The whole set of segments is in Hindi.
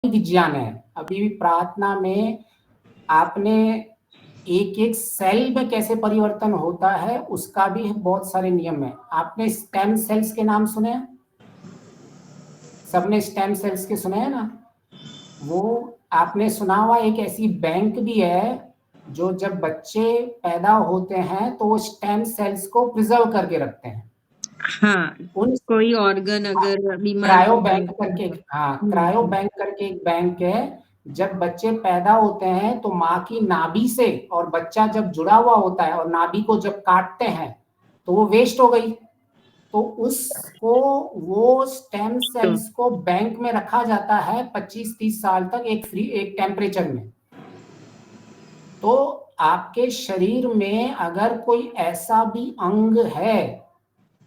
विज्ञान है। अभी भी प्रार्थना में आपने एक एक सेल में कैसे परिवर्तन होता है उसका भी बहुत सारे नियम है। आपने स्टेम सेल्स के नाम सुने हैं? सबने स्टेम सेल्स के सुने हैं ना? वो आपने सुना हुआ एक ऐसी बैंक भी है जो जब बच्चे पैदा होते हैं तो वो स्टेम सेल्स को प्रिजर्व करके रखते हैं। हाँ, उन कोई ऑर्गन अगर बीमार क्रायो पड़ बैंक जाता करके, है हाँ, तो क्रायो बैंक करके एक बैंक है। जब बच्चे पैदा होते हैं तो माँ की नाभि से, और बच्चा जब जुड़ा हुआ होता है और नाभि को जब काटते हैं तो वो वेस्ट हो गई, तो उसको वो स्टेम तो सेल्स को बैंक में रखा जाता है 25-30 साल तक एक टेम्परेचर में। तो आपके शरीर में अगर कोई ऐसा भी अंग है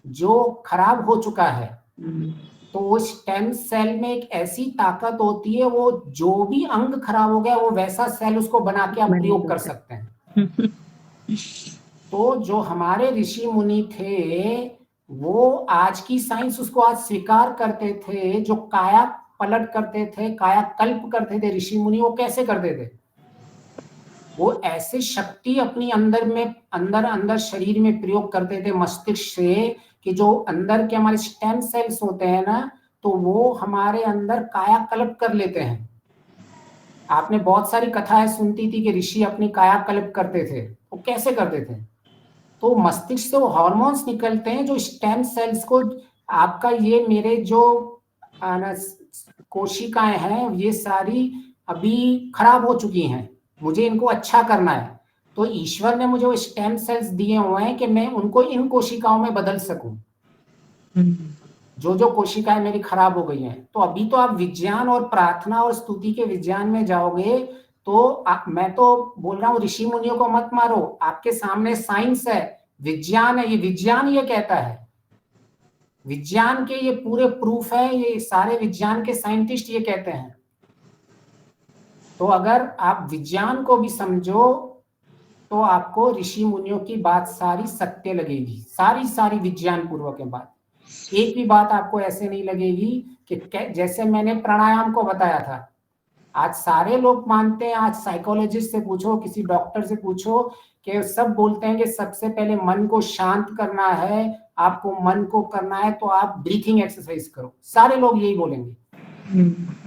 जो खराब हो चुका है तो वो स्टेम सेल में एक ऐसी ताकत होती है, वो जो भी अंग खराब हो गया वो वैसा सेल उसको बना के आप प्रयोग कर सकते हैं। तो जो हमारे ऋषि मुनि थे वो आज की साइंस उसको आज स्वीकार करते थे। जो काया पलट करते थे, काया कल्प करते थे ऋषि मुनि, वो कैसे करते थे? वो ऐसे शक्ति अपनी अंदर में अंदर अंदर शरीर में प्रयोग करते थे मस्तिष्क से, कि जो अंदर के हमारे स्टेम सेल्स होते हैं ना, तो वो हमारे अंदर कायाकल्प कर लेते हैं। आपने बहुत सारी कथाएं सुनती थी कि ऋषि अपनी कायाकल्प करते थे। वो कैसे करते थे? तो मस्तिष्क से वो हार्मोन्स निकलते हैं जो स्टेम सेल्स को, आपका ये मेरे जो कोशिकाएं हैं ये सारी अभी खराब हो चुकी हैं, मुझे इनको अच्छा करना है। तो ईश्वर ने मुझे वो स्टेम सेल्स दिए हुए हैं कि मैं उनको इन कोशिकाओं में बदल सकूं, जो जो कोशिकाएं मेरी खराब हो गई हैं। तो अभी तो आप विज्ञान और प्रार्थना और स्तुति के विज्ञान में जाओगे तो मैं तो बोल रहा हूँ ऋषि मुनियों को मत मारो, आपके सामने साइंस है, विज्ञान है, ये विज्ञान ये कहता है, विज्ञान के ये पूरे प्रूफ है, ये सारे विज्ञान के साइंटिस्ट ये कहते हैं। तो अगर आप विज्ञान को भी समझो तो आपको ऋषि मुनियों की बात सारी सत्य लगेगी, सारी सारी विज्ञान पूर्वक है बात। एक भी बात आपको ऐसे नहीं लगेगी कि जैसे मैंने प्राणायाम को बताया था, आज सारे लोग मानते हैं, आज साइकोलॉजिस्ट से पूछो, किसी डॉक्टर से पूछो, कि सब बोलते हैं कि सबसे पहले मन को शांत करना है, आपको मन को करना है तो आप ब्रीथिंग एक्सरसाइज करो, सारे लोग यही बोलेंगे।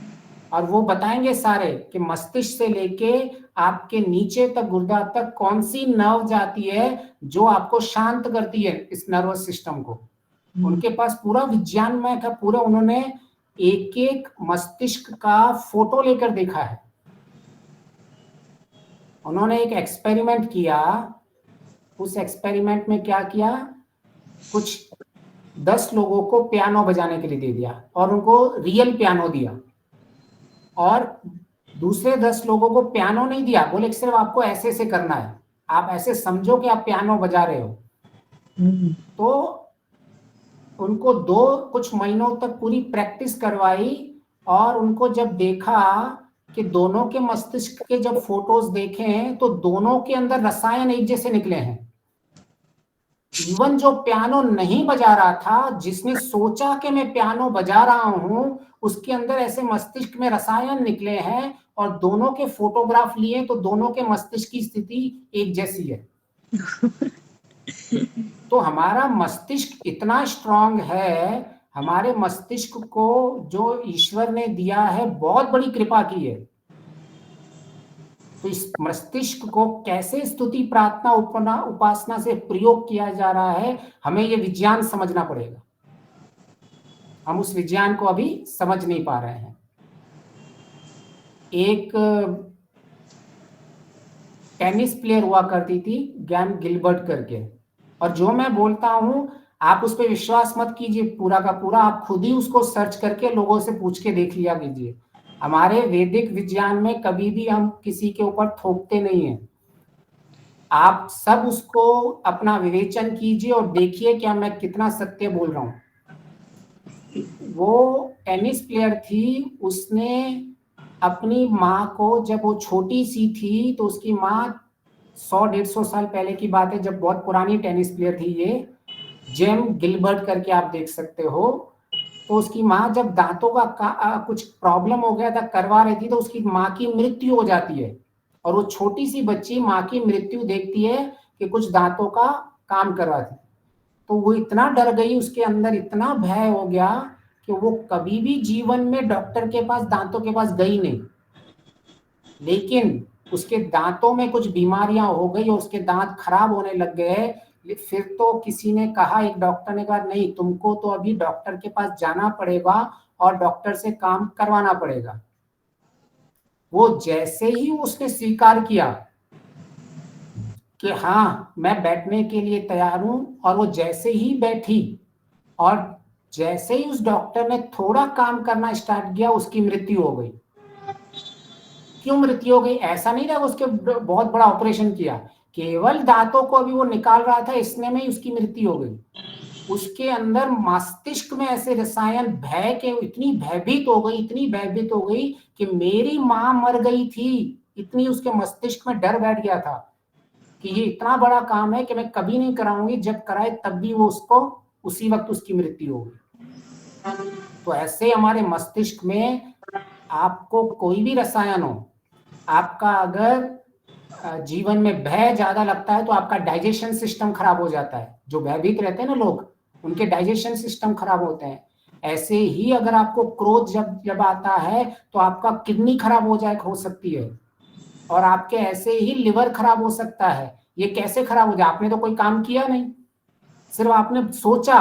और वो बताएंगे सारे कि मस्तिष्क से लेके आपके नीचे तक गुर्दा तक कौन सी नर्व जाती है जो आपको शांत करती है, इस नर्वस सिस्टम को। उनके पास पूरा विज्ञानमय का पूरा, उन्होंने एक एक मस्तिष्क का फोटो लेकर देखा है। उन्होंने एक एक्सपेरिमेंट किया, उस एक्सपेरिमेंट में क्या किया, कुछ 10 लोगों को पियानो बजाने के लिए दे दिया और उनको रियल पियानो दिया, और दूसरे 10 लोगों को पियानो नहीं दिया, बोले सिर्फ आपको ऐसे ऐसे करना है, आप ऐसे समझो कि आप पियानो बजा रहे हो। तो उनको कुछ महीनों तक पूरी प्रैक्टिस करवाई, और उनको जब देखा कि दोनों के मस्तिष्क के जब फोटोज देखे तो दोनों के अंदर रसायन एक जैसे निकले हैं। इवन जो पियानो नहीं बजा रहा था, जिसने सोचा कि मैं पियानो बजा रहा हूं, उसके अंदर ऐसे मस्तिष्क में रसायन निकले हैं, और दोनों के फोटोग्राफ लिए तो दोनों के मस्तिष्क की स्थिति एक जैसी है। तो हमारा मस्तिष्क इतना स्ट्रांग है, हमारे मस्तिष्क को जो ईश्वर ने दिया है बहुत बड़ी कृपा की है। तो इस मस्तिष्क को कैसे स्तुति प्रार्थना उपासना से प्रयोग किया जा रहा है, हमें ये विज्ञान समझना पड़ेगा। हम उस विज्ञान को अभी समझ नहीं पा रहे हैं। एक टेनिस प्लेयर हुआ करती थी गैम गिलबर्ट करके, और जो मैं बोलता हूं आप उस पर विश्वास मत कीजिए पूरा का पूरा, आप खुद ही उसको सर्च करके लोगों से पूछ के देख लिया कीजिए। हमारे वैदिक विज्ञान में कभी भी हम किसी के ऊपर थोपते नहीं हैं। आप सब उसको अपना विवेचन कीजिए और देखिए क्या मैं कितना सत्य बोल रहा हूं। वो टेनिस प्लेयर थी, उसने अपनी माँ को, जब वो छोटी सी थी तो उसकी माँ 100-150 साल पहले की बात है, जब बहुत पुरानी टेनिस प्लेयर थी ये, जेम गिलबर्ट करके आप देख सकते हो, तो उसकी माँ जब दांतों का कुछ प्रॉब्लम हो गया था, करवा रही थी, तो उसकी माँ की मृत्यु हो जाती है। और वो छोटी सी बच्ची माँ की मृत्यु देखती है कि कुछ दांतों का काम करवाती। तो वो इतना डर गई, उसके अंदर इतना भय हो गया कि वो कभी भी जीवन में डॉक्टर के पास, दांतों के पास गई नहीं। लेकिन उसके दांतों में कुछ बीमारियां हो गई और उसके दांत खराब होने लग गए। फिर तो किसी ने कहा, एक डॉक्टर ने कहा, नहीं, तुमको तो अभी डॉक्टर के पास जाना पड़ेगा और डॉक्टर से काम करवाना पड़ेगा। वो जैसे ही उसने स्वीकार किया कि हाँ, मैं बैठने के लिए तैयार हूं, और वो जैसे ही बैठी और जैसे ही उस डॉक्टर ने थोड़ा काम करना स्टार्ट किया, उसकी मृत्यु हो गई। क्यों मृत्यु हो गई? ऐसा नहीं था उसके बहुत बड़ा ऑपरेशन किया, केवल दांतों को अभी वो निकाल रहा था, इसने में ही उसकी मृत्यु हो गई। उसके अंदर मस्तिष्क में ऐसे रसायन भय के, इतनी भयभीत हो गई, इतनी भयभीत हो गई कि मेरी मां मर गई थी, इतनी उसके मस्तिष्क में डर बैठ गया था कि ये इतना बड़ा काम है कि मैं कभी नहीं कराऊंगी, जब कराए तब भी वो उसको उसी वक्त उसकी मृत्यु हो गई। तो ऐसे हमारे मस्तिष्क में आपको कोई भी रसायन हो, आपका अगर जीवन में भय ज्यादा लगता है तो आपका डाइजेशन सिस्टम खराब हो जाता है। जो भयभीत रहते हैं ना लोग, उनके डाइजेशन सिस्टम खराब होते हैं। ऐसे ही अगर आपको क्रोध जब जब आता है तो आपका किडनी खराब हो सकती है, और आपके ऐसे ही लिवर खराब हो सकता है। ये कैसे खराब हो जाए? आपने तो कोई काम किया नहीं, सिर्फ आपने सोचा,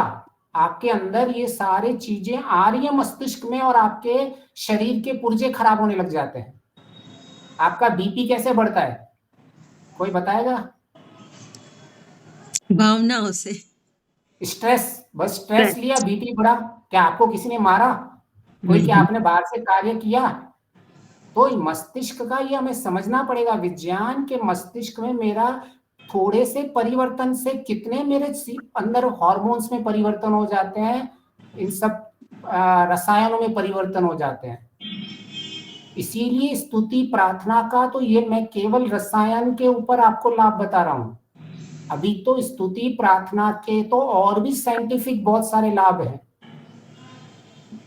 आपके अंदर ये सारी चीजें आ रही है मस्तिष्क में, और आपके शरीर के पुर्जे खराब होने लग जाते हैं। आपका बीपी कैसे बढ़ता है? कोई बताएगा? भावनाओं से। स्ट्रेस, बस स्ट्रेस लिया, स्ट्रेस। बीपी बढ़ा। क्या आपको किसी ने मारा? कोई, क्या नहीं। आपने बाहर से कार्य किया? तो मस्तिष्क का ये हमें समझना पड़ेगा। विज्ञान के मस्तिष्क में मेरा थोड़े से परिवर्तन से कितने मेरे अंदर हार्मोन्स में परिवर्तन हो जाते हैं, इन सब रसायनों में परिवर्तन हो जाते हैं। इसीलिए स्तुति प्रार्थना का तो ये मैं केवल रसायन के ऊपर आपको लाभ बता रहा हूं। अभी तो स्तुति प्रार्थना के तो और भी साइंटिफिक बहुत सारे लाभ हैं,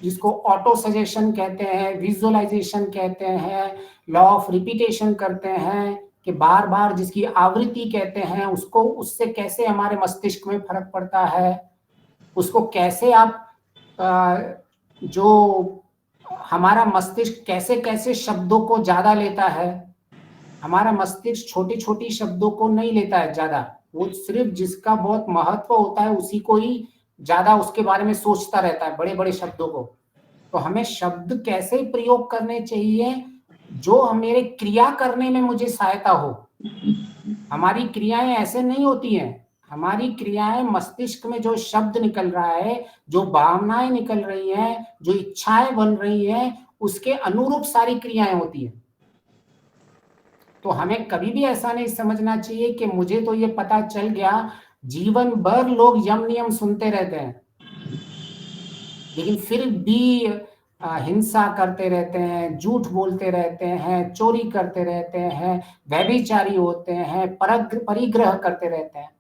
जिसको ऑटो सजेशन कहते हैं, विजुअलाइजेशन कहते हैं, लॉ ऑफ रिपीटेशन करते हैं, कि बार बार जिसकी आवृत्ति कहते हैं, उसको, उससे कैसे हमारे मस्तिष्क में फर्क पड़ता है, उसको कैसे आप जो हमारा मस्तिष्क कैसे कैसे शब्दों को ज्यादा लेता है। हमारा मस्तिष्क छोटी छोटी शब्दों को नहीं लेता है ज्यादा, वो सिर्फ जिसका बहुत महत्व होता है उसी को ही ज्यादा उसके बारे में सोचता रहता है, बड़े बड़े शब्दों को। तो हमें शब्द कैसे प्रयोग करने चाहिए जो हमारे क्रिया करने में मुझे सहायता हो। हमारी क्रियाएं ऐसे नहीं होती हैं, हमारी क्रियाएं मस्तिष्क में जो शब्द निकल रहा है, जो भावनाएं निकल रही हैं, जो इच्छाएं बन रही हैं, उसके अनुरूप सारी क्रियाएं होती हैं। तो हमें कभी भी ऐसा नहीं समझना चाहिए कि मुझे तो ये पता चल गया। जीवन भर लोग यम नियम सुनते रहते हैं, लेकिन फिर भी हिंसा करते रहते हैं, झूठ बोलते रहते हैं, चोरी करते रहते हैं, व्यभिचारी होते हैं, परिग्रह करते रहते हैं।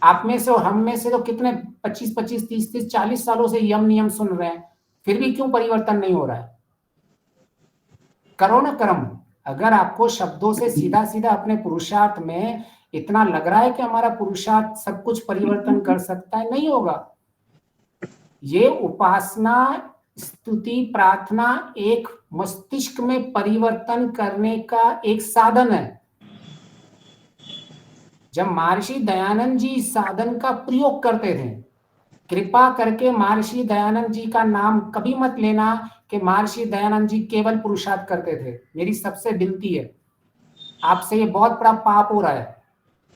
आप में से और हम में से तो कितने 25-25, 30-30, 40 सालों से यम नियम सुन रहे हैं, फिर भी क्यों परिवर्तन नहीं हो रहा है? करो ना कर्म। अगर आपको शब्दों से सीधा सीधा अपने पुरुषार्थ में इतना लग रहा है कि हमारा पुरुषार्थ सब कुछ परिवर्तन कर सकता है, नहीं होगा। ये उपासना, स्तुति, प्रार्थना एक मस्तिष्क में परिवर्तन करने का एक साधन है। जब महर्षि दयानंद जी इस साधन का प्रयोग करते थे, कृपा करके महर्षि दयानंद जी का नाम कभी मत लेना कि महर्षि दयानंद जी केवल पुरुषार्थ करते थे। मेरी सबसे विनती है, आपसे ये बहुत बड़ा पाप हो रहा है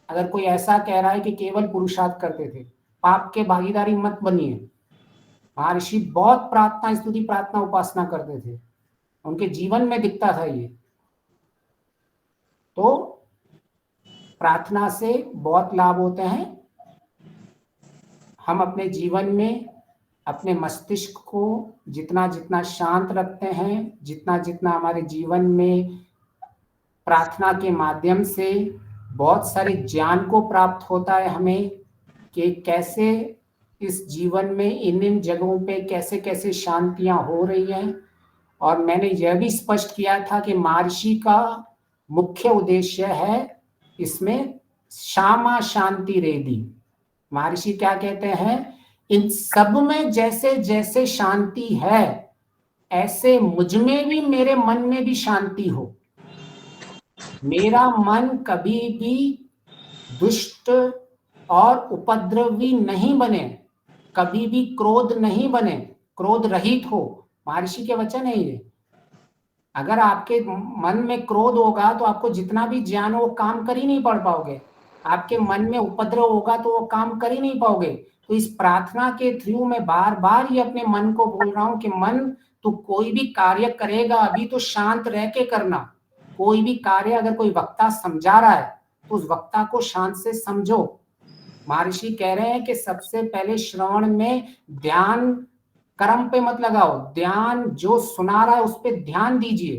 अगर कोई ऐसा कह रहा है कि केवल पुरुषार्थ करते थे। पाप के भागीदारी मत बनिए। महर्षि बहुत प्रार्थना, स्तुति, प्रार्थना, उपासना करते थे, उनके जीवन में दिखता था ये। तो प्रार्थना से बहुत लाभ होते हैं। हम अपने जीवन में अपने मस्तिष्क को जितना जितना शांत रखते हैं, जितना जितना हमारे जीवन में प्रार्थना के माध्यम से बहुत सारे ज्ञान को प्राप्त होता है हमें, कि कैसे इस जीवन में इन इन जगहों पे कैसे कैसे शांतियां हो रही हैं। और मैंने यह भी स्पष्ट किया था कि महर्षि का मुख्य उद्देश्य है इसमें श्यामा शांति रेदी। महर्षि क्या कहते हैं, इन सब में जैसे जैसे शांति है ऐसे मुझ में भी, मेरे मन में भी शांति हो। मेरा मन कभी भी दुष्ट और उपद्रवी नहीं बने, कभी भी क्रोध नहीं बने, क्रोध रहित हो। महर्षि के वचन है ये। अगर आपके मन में क्रोध होगा तो आपको जितना भी ज्ञान हो वो काम कर ही नहीं पड़ पाओगे। आपके मन में उपद्रव होगा तो वो काम कर ही नहीं पाओगे। तो इस प्रार्थना के थ्रू मैं बार बार ये अपने मन को बोल रहा हूं कि मन, तू कोई भी कार्य करेगा अभी तो शांत रह के करना। कोई भी कार्य अगर कोई वक्ता समझा रहा है तो उस वक्ता को शांत से समझो। महर्षि कह रहे हैं कि सबसे पहले श्रवण में ध्यान कर्म पे मत लगाओ, ध्यान जो सुना रहा है उस पे ध्यान दीजिए,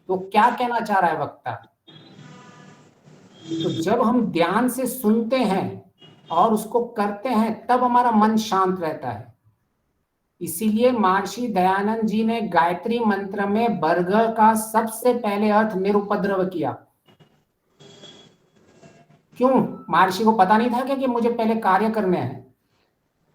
तो क्या कहना चाह रहा है वक्ता। तो जब हम ध्यान से सुनते हैं और उसको करते हैं तब हमारा मन शांत रहता है। इसीलिए महर्षि दयानंद जी ने गायत्री मंत्र में बर्ग का सबसे पहले अर्थ निरुपद्रव किया। क्यों? महर्षि को पता नहीं था क्या कि मुझे पहले कार्य करने हैं,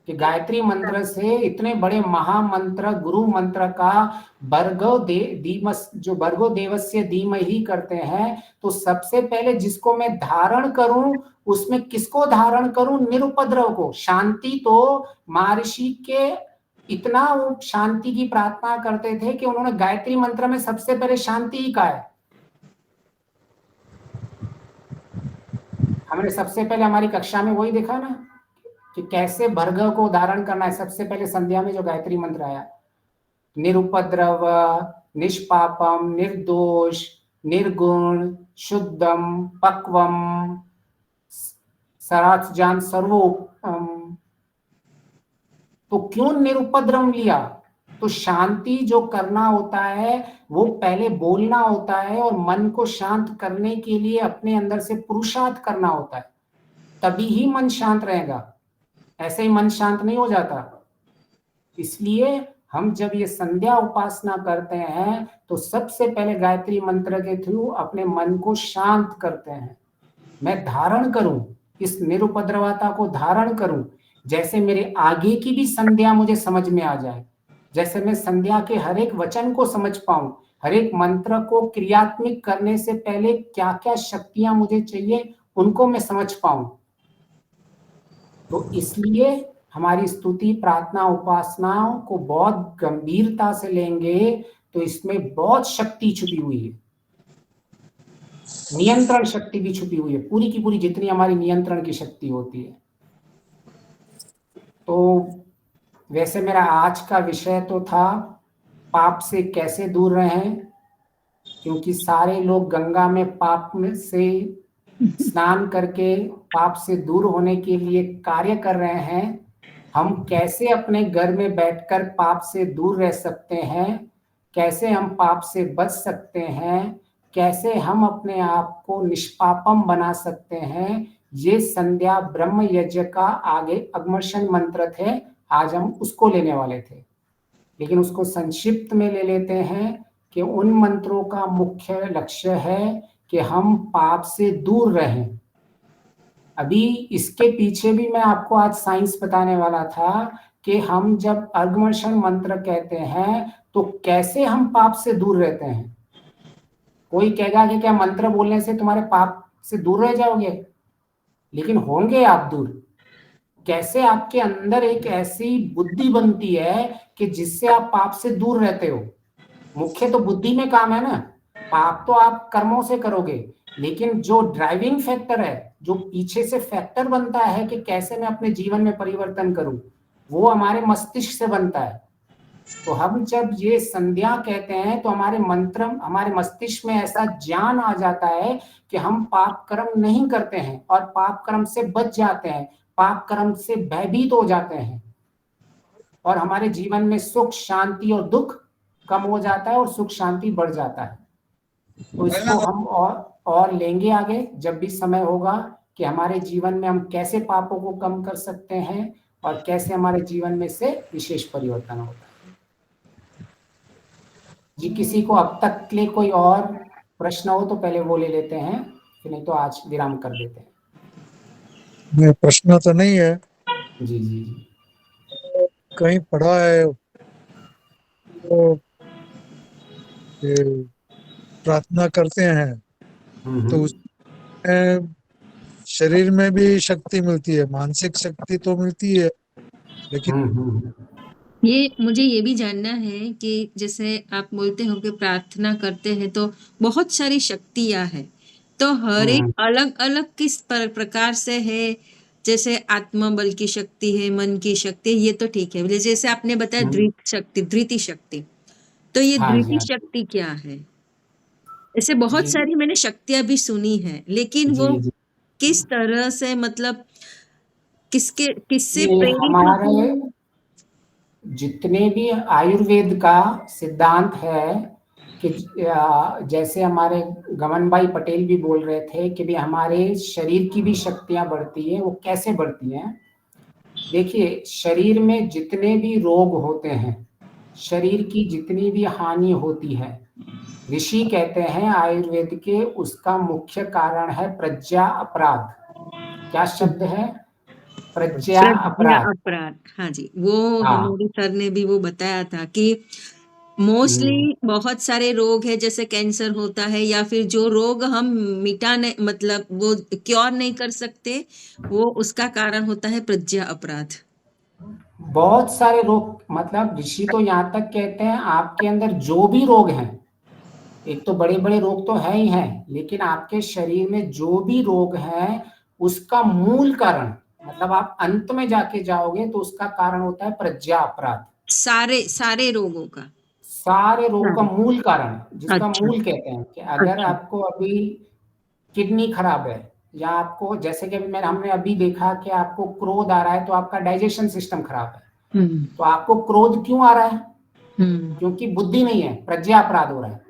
कि गायत्री मंत्र से इतने बड़े महामंत्र गुरु मंत्र का जो भर्गो देवस्य धीमहि करते हैं, तो सबसे पहले जिसको मैं धारण करूं उसमें किसको धारण करूं? निरुपद्रव को, शांति। तो महर्षि के इतना वो शांति की प्रार्थना करते थे कि उन्होंने गायत्री मंत्र में सबसे पहले शांति ही कहा है। हमने सबसे पहले हमारी कक्षा में वही देखा ना कि कैसे भर्गव को धारण करना है। सबसे पहले संध्या में जो गायत्री मंत्र आया, निरुपद्रव निष्पापम निर्दोष निर्गुण शुद्धम पक्वम सरात्जान सर्वोपम। तो क्यों निरुपद्रव लिया? तो शांति जो करना होता है वो पहले बोलना होता है और मन को शांत करने के लिए अपने अंदर से पुरुषार्थ करना होता है, तभी ही मन शांत रहेगा। ऐसे ही मन शांत नहीं हो जाता। इसलिए हम जब ये संध्या उपासना करते हैं तो सबसे पहले गायत्री मंत्र के थ्रू अपने मन को शांत करते हैं। मैं धारण करूं, इस निरुपद्रवता को धारण करूं, जैसे मेरे आगे की भी संध्या मुझे समझ में आ जाए, जैसे मैं संध्या के हर एक वचन को समझ पाऊं, हर एक मंत्र को क्रियात्मक करने से पहले क्या क्या शक्तियां मुझे चाहिए उनको मैं समझ पाऊं। तो इसलिए हमारी स्तुति प्रार्थना उपासनाओं को बहुत गंभीरता से लेंगे तो इसमें बहुत शक्ति छुपी हुई है, नियंत्रण शक्ति भी छुपी हुई है, पूरी की पूरी जितनी हमारी नियंत्रण की शक्ति होती है। तो वैसे मेरा आज का विषय तो था पाप से कैसे दूर रहें, क्योंकि सारे लोग गंगा में पाप में से स्नान करके पाप से दूर होने के लिए कार्य कर रहे हैं। हम कैसे अपने घर में बैठकर पाप से दूर रह सकते हैं, कैसे हम पाप से बच सकते हैं, कैसे हम अपने आप को निष्पापम बना सकते हैं, ये संध्या ब्रह्म यज्ञ का आगे अगमर्शन मंत्र थे। आज हम उसको लेने वाले थे, लेकिन उसको संक्षिप्त में ले लेते हैं कि उन मंत्रों का मुख्य लक्ष्य है कि हम पाप से दूर रहें। अभी इसके पीछे भी मैं आपको आज साइंस बताने वाला था कि हम जब अगमर्शन मंत्र कहते हैं तो कैसे हम पाप से दूर रहते हैं। कोई कहेगा कि क्या मंत्र बोलने से तुम्हारे पाप से दूर रह जाओगे, लेकिन होंगे आप दूर। कैसे आपके अंदर एक ऐसी बुद्धि बनती है कि जिससे आप पाप से दूर रहते हो। मुख्य तो बुद्धि में काम है ना, पाप तो आप कर्मों से करोगे, लेकिन जो ड्राइविंग फैक्टर है, जो पीछे से फैक्टर बनता है कि कैसे मैं अपने जीवन में परिवर्तन करूं, वो हमारे मस्तिष्क से बनता है। तो हम जब ये संध्या कहते हैं तो हमारे मस्तिष्क में ऐसा ज्ञान आ जाता है कि हम पाप कर्म नहीं करते हैं और पाप कर्म से बच जाते हैं, पाप कर्म से भयभीत हो जाते हैं और हमारे जीवन में सुख शांति और दुख कम हो जाता है और सुख शांति बढ़ जाता है। तो इसको हम और लेंगे आगे जब भी समय होगा कि हमारे जीवन में हम कैसे पापों को कम कर सकते हैं और कैसे हमारे जीवन में से विशेष परिवर्तन होता है। जी, किसी को अब तक के लिए कोई और प्रश्न हो तो पहले वो ले लेते हैं, फिर नहीं तो आज विराम कर देते हैं। नहीं, प्रश्न तो नहीं है। जी जी जी। कहीं पढ़ा है तो प्रार्थना करते हैं तो उसमें शरीर में भी शक्ति मिलती है, मानसिक शक्ति तो मिलती है, लेकिन ये मुझे ये भी जानना है कि जैसे आप बोलते हो कि प्रार्थना करते हैं तो बहुत सारी शक्तियां हैं, तो हर एक अलग अलग किस प्रकार से है? जैसे आत्मा बल की शक्ति है, मन की शक्ति, ये तो ठीक है। जैसे आपने बताया धृति शक्ति, तो ये हाँ जी, धृति हाँ। शक्ति क्या है? ऐसे बहुत जी, सारी मैंने शक्तियां भी सुनी है, लेकिन वो जी, जी। किस तरह से, मतलब किससे ये प्रेरित होती है? हमारे जितने भी आयुर्वेद का सिद्धांत है कि जैसे हमारे गमन भाई पटेल भी बोल रहे थे कि भी हमारे शरीर की भी शक्तियां बढ़ती है। वो कैसे बढ़ती हैं? देखिए, शरीर में जितने भी रोग होते हैं, शरीर की जितनी भी हानि होती है, ऋषि कहते हैं आयुर्वेद के, उसका मुख्य कारण है प्रज्ञा अपराध। क्या शब्द है? प्रज्ञा प्रज्ञा अपराध। अपराध, हाँ जी, वो हाँ। हमारे सर ने भी वो बताया था कि मोस्टली बहुत सारे रोग है, जैसे कैंसर होता है या फिर जो रोग हम मिटाने, मतलब वो क्योर नहीं कर सकते, वो उसका कारण होता है प्रज्ञा अपराध। बहुत सारे रोग, मतलब ऋषि तो यहाँ तक कहते हैं आपके अंदर जो भी रोग हैं, एक तो बड़े बड़े रोग तो है ही हैं, लेकिन आपके शरीर में जो भी रोग हैं उसका मूल कारण, मतलब आप अंत में जाके जाओगे तो उसका कारण होता है प्रज्ञा अपराध। सारे रोगों का? सारे रोगों का हाँ। मूल कारण, जिसका अच्छा। मूल कहते हैं कि अगर अच्छा। आपको अभी किडनी खराब है, या आपको जैसे कि हमने अभी देखा कि आपको क्रोध आ रहा है तो आपका डाइजेशन सिस्टम खराब है। तो आपको क्रोध क्यों आ रहा है? क्योंकि बुद्धि नहीं है, प्रज्ञा अपराध हो रहा है।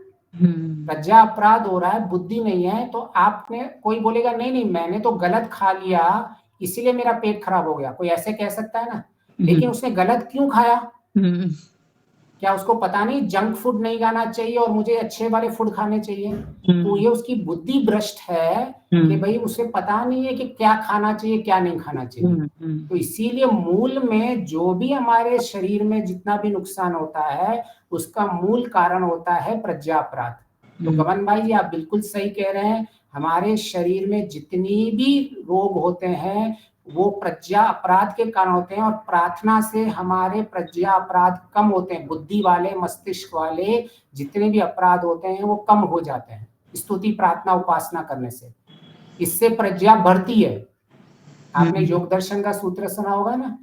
प्रज्ञा अपराध हो रहा है, बुद्धि नहीं है। तो आपने, कोई बोलेगा नहीं नहीं मैंने तो गलत खा लिया इसीलिए मेरा पेट खराब हो गया, कोई ऐसे कह सकता है ना। लेकिन उसने गलत क्यों खाया? क्या उसको पता नहीं जंक फूड नहीं खाना चाहिए और मुझे अच्छे वाले फूड खाने चाहिए? तो ये उसकी बुद्धि भ्रष्ट है कि भाई उसे पता नहीं है कि क्या खाना चाहिए क्या नहीं खाना चाहिए। तो इसीलिए मूल में जो भी हमारे शरीर में जितना भी नुकसान होता है उसका मूल कारण होता है प्रज्ञा अपराध। तो गमन भाई जी आप बिल्कुल सही कह रहे हैं, हमारे शरीर में जितनी भी रोग होते हैं वो प्रज्ञा अपराध के कारण होते हैं, और प्रार्थना से हमारे प्रज्ञा अपराध कम होते हैं। बुद्धि वाले, मस्तिष्क वाले जितने भी अपराध होते हैं वो कम हो जाते हैं स्तुति, प्रार्थना, उपासना करने से। इससे प्रज्ञा बढ़ती है। आपने योग दर्शन का सूत्र सुना होगा ना,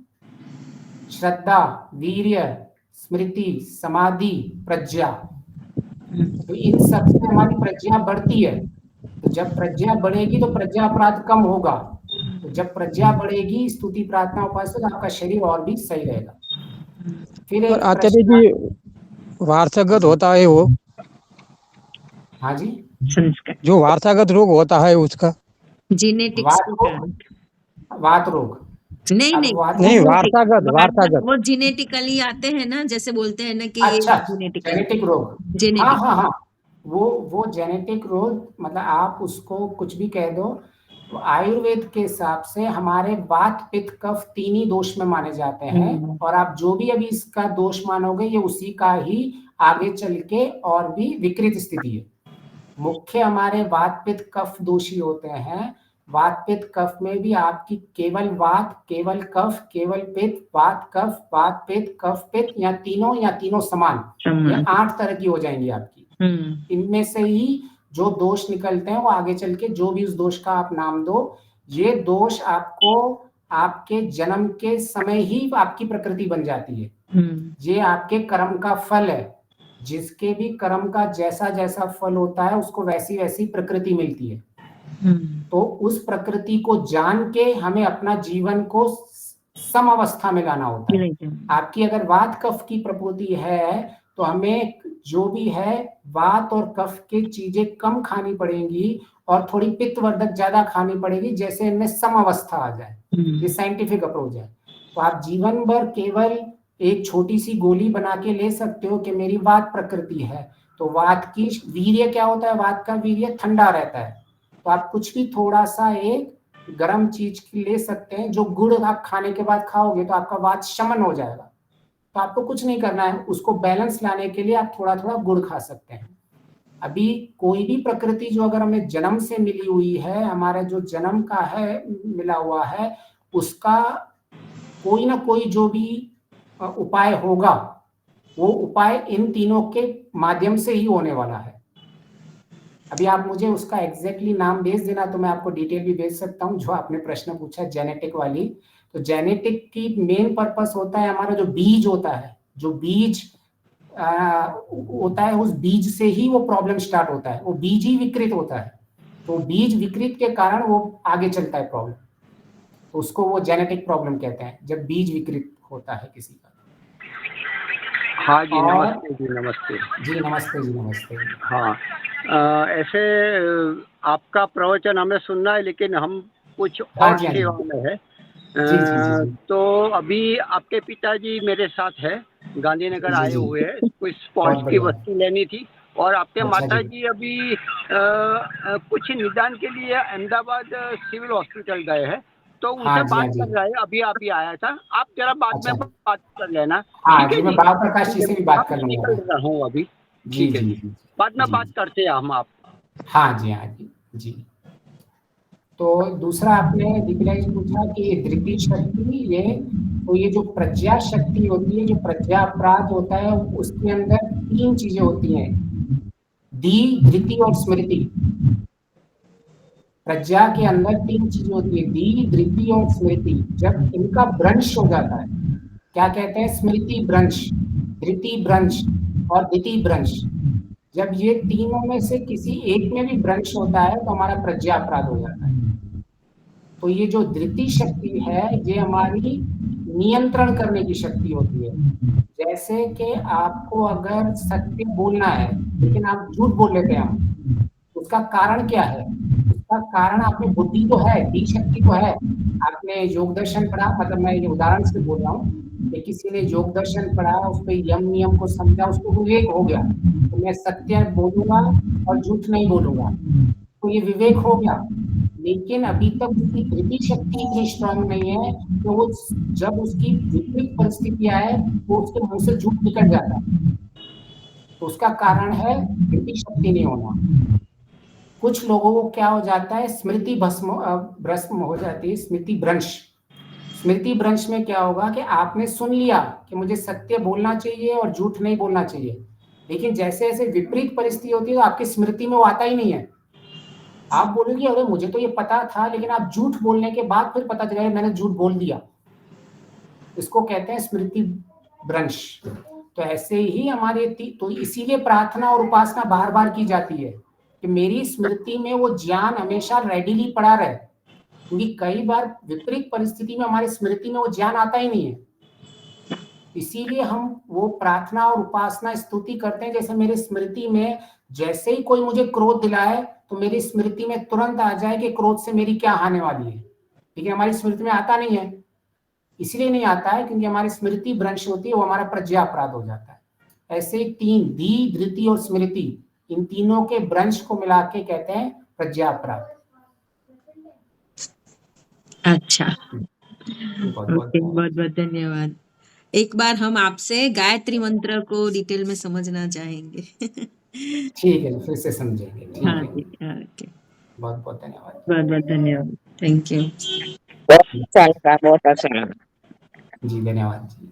श्रद्धा, वीर्य, स्मृति, समाधि, प्रज्ञा। तो इन सब से हमारी प्रज्ञा बढ़ती है। तो जब प्रज्ञा बढ़ेगी तो प्रज्ञा अपराध कम होगा। तो जब प्रज्ञा बढ़ेगी, स्तुति, प्रार्थना, उपासना, आपका शरीर और भी सही रहेगा। फिर एक आचार्य प्रश्न। जी, वारसागत होता है वो? हाँ जी, संस्कार, जो वारसागत रोग होता है उसका? जेनेटिक्स वात के कारण। रोग, वात रोग। नहीं अब नहीं, वात नहीं, रोग, वारसागत। वो जेनेटिकली आते हैं ना, जैसे बोलते हैं ना कि ये अच्छा, जेनेटिकल, जेनेटिक रोग। हाँ जेनेटिक। हाँ हाँ, वो जेनेटिक रोग, मतलब आप उसको कुछ भी कह दो। तो आयुर्वेद के हिसाब से हमारे वात, पित्त, कफ तीन ही दोष में माने जाते हैं, और आप जो भी अभी इसका दोष मानोगे ये उसी का ही आगे चल के और भी विकृत स्थिति है। मुख्य हमारे वात, पित्त, कफ दोषी होते हैं। वात, पित्त, कफ में भी आपकी केवल वात, केवल कफ, केवल पित्त, वात, कफ, वात, पित्त, कफ, पित्त, या तीनों समान, ये 8 तरह की हो जाएंगी आपकी। इनमें से ही जो दोष निकलते हैं वो आगे चल के जो भी उस दोष का आप नाम दो, ये दोष आपको आपके जन्म के समय ही आपकी प्रकृति बन जाती है। ये आपके कर्म का फल है। जिसके भी कर्म का जैसा जैसा फल होता है उसको वैसी वैसी प्रकृति मिलती है। तो उस प्रकृति को जान के हमें अपना जीवन को सम अवस्था में लाना होता है। आपकी अगर वात कफ की प्रकृति है तो हमें जो भी है वात और कफ की चीजें कम खानी पड़ेंगी और थोड़ी पित्तवर्धक ज्यादा खानी पड़ेगी, जैसे इनमें सम अवस्था आ जाए। ये साइंटिफिक अप्रोच है। तो आप जीवन भर केवल एक छोटी सी गोली बना के ले सकते हो कि मेरी वात प्रकृति है, तो वात की वीर्य क्या होता है, वात का वीर्य ठंडा रहता है। तो आप कुछ भी थोड़ा सा एक गर्म चीज की ले सकते हैं, जो गुड़ आप खाने के बाद खाओगे तो आपका वात शमन हो जाएगा। तो आपको कुछ नहीं करना है, उसको बैलेंस लाने के लिए आप थोड़ा थोड़ा गुड़ खा सकते हैं। अभी कोई भी प्रकृति जो अगर हमें जन्म से मिली हुई है, हमारा जो जन्म का है मिला हुआ है, उसका कोई ना कोई जो भी उपाय होगा, वो उपाय इन तीनों के माध्यम से ही होने वाला है। अभी आप मुझे उसका एग्जैक्टली नाम भेज देना तो मैं आपको डिटेल भी भेज सकता हूँ। जो आपने प्रश्न पूछा जेनेटिक वाली, तो जेनेटिक की मेन पर्पस होता है हमारा जो बीज होता है, जो बीज होता है, उस बीज से ही वो प्रॉब्लम स्टार्ट होता है, वो बीज ही विकृत होता है। तो बीज विकृत के कारण वो आगे चलता है प्रॉब्लम, तो उसको वो जेनेटिक प्रॉब्लम कहते हैं, जब बीज विकृत होता है किसी का। हाँ जी, और नमस्ते जी, नमस्ते। जी नमस्ते जी, नमस्ते। हाँ, ऐसे आपका प्रवचन हमें सुनना है, लेकिन हम कुछ हाँ और जी, हाँ जी। सेवा में है। जी जी जी जी तो अभी आपके पिताजी मेरे साथ है, गांधीनगर जी, आए जी। हुए हैं, कुछ बहुत स्पॉन्ज की बढ़िया। वस्तु लेनी थी। और आपके अच्छा माता जी। जी अभी कुछ निदान के लिए अहमदाबाद सिविल हॉस्पिटल गए हैं, तो उनसे हाँ जी, हाँ बात जी। कर रहे हैं। अभी आया था, आप जरा बाद अच्छा। में बात कर लेना, हाँ ठीक है जी, मैं जी? भाव प्रकाश जी ठीक है, से भी बात कर मैं लूंगा निकल मैं। रहा हूँ अभी, जी ठीक है जी जी, जी बाद में जी बात जी। करते हैं हम आप। हाँ जी, हाँ जी जी। तो दूसरा आपने दिग्विजय जी पूछा कि ये धृति शक्ति, ये जो प्रज्ञा शक्ति होती है, जो प्रज्ञा अपराध होता है, उसके अंदर 3 चीजें होती हैं, धी, धृति और स्मृति। प्रज्ञा के अंदर 3 चीजें होती है, धी, धृति और स्मृति। जब इनका भ्रंश हो जाता है, क्या कहते हैं, स्मृति भ्रंश, धृति भ्रंश और धृति भ्रंश, जब ये तीनों में से किसी एक में भी भ्रंश होता है तो हमारा प्रज्ञा अपराध हो जाता है। तो ये जो धृति शक्ति है, ये हमारी नियंत्रण करने की शक्ति होती है। जैसे कि आपको अगर सत्य बोलना है लेकिन आप झूठ बोल लेते हैं, हम उसका कारण क्या है, उसका कारण आप में बुद्धि तो है, धी शक्ति तो है। आपने योग दर्शन पढ़ा, मतलब मैं ये उदाहरण से बोल रहा हूँ कि किसी ने योग दर्शन पढ़ा, उस पर यम नियम को समझा, उसको विवेक हो गया, तो मैं सत्य बोलूंगा और झूठ नहीं बोलूंगा, तो ये विवेक हो गया। लेकिन अभी तक उसकी धृति शक्ति इतनी स्ट्रांग नहीं है, तो वो जब उसकी विपरीत परिस्थितियां आए तो उसके मुंह से झूठ निकल जाता है, तो उसका कारण है धृति शक्ति नहीं होना। कुछ लोगों को क्या हो जाता है, स्मृति भ्रष्म हो जाती है, स्मृति भ्रंश। स्मृति भ्रंश में क्या होगा कि आपने सुन लिया कि मुझे सत्य बोलना चाहिए और झूठ नहीं बोलना चाहिए, लेकिन जैसे जैसे विपरीत परिस्थिति होती है तो आपकी स्मृति में वो आता ही नहीं है। आप बोलोगे अरे मुझे तो ये पता था, लेकिन आप झूठ बोलने के बाद फिर पता चला मैंने झूठ बोल दिया, इसको कहते हैं स्मृति भ्रंश। तो ऐसे ही हमारे तो इसीलिए प्रार्थना और उपासना बार बार की जाती है कि मेरी स्मृति में वो ज्ञान हमेशा रेडीली पड़ा रहे, क्योंकि कई बार विपरीत परिस्थिति में हमारी स्मृति में वो ज्ञान आता ही नहीं है। इसीलिए हम वो प्रार्थना और उपासना स्तुति करते हैं, जैसे मेरी स्मृति में जैसे ही कोई मुझे क्रोध दिलाए तो मेरी स्मृति में तुरंत आ जाए कि क्रोध से मेरी क्या आने वाली है, लेकिन हमारी स्मृति में आता नहीं है। इसलिए नहीं आता है क्योंकि हमारी स्मृति भ्रंश होती है, वो हमारा प्रज्ञा अपराध हो जाता है। ऐसे 3, धी, धृति और स्मृति, इन तीनों के भ्रंश को मिला के कहते हैं प्रज्ञा अपराध। अच्छा, ओके, बहुत बहुत धन्यवाद। एक बार हम आपसे गायत्री मंत्र को डिटेल में समझना चाहेंगे। ठीक है, फिर से समझेंगे, ठीक हाँ है। जी, ओके, बहुत बहुत धन्यवाद। बहुत बहुत धन्यवाद, थैंक यू। बहुत अच्छा लगा। जी धन्यवाद जी।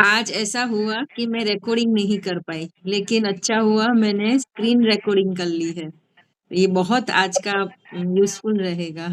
आज ऐसा हुआ कि मैं रिकॉर्डिंग नहीं कर पाई, लेकिन अच्छा हुआ मैंने स्क्रीन रिकॉर्डिंग कर ली है। ये बहुत आज का यूजफुल रहेगा।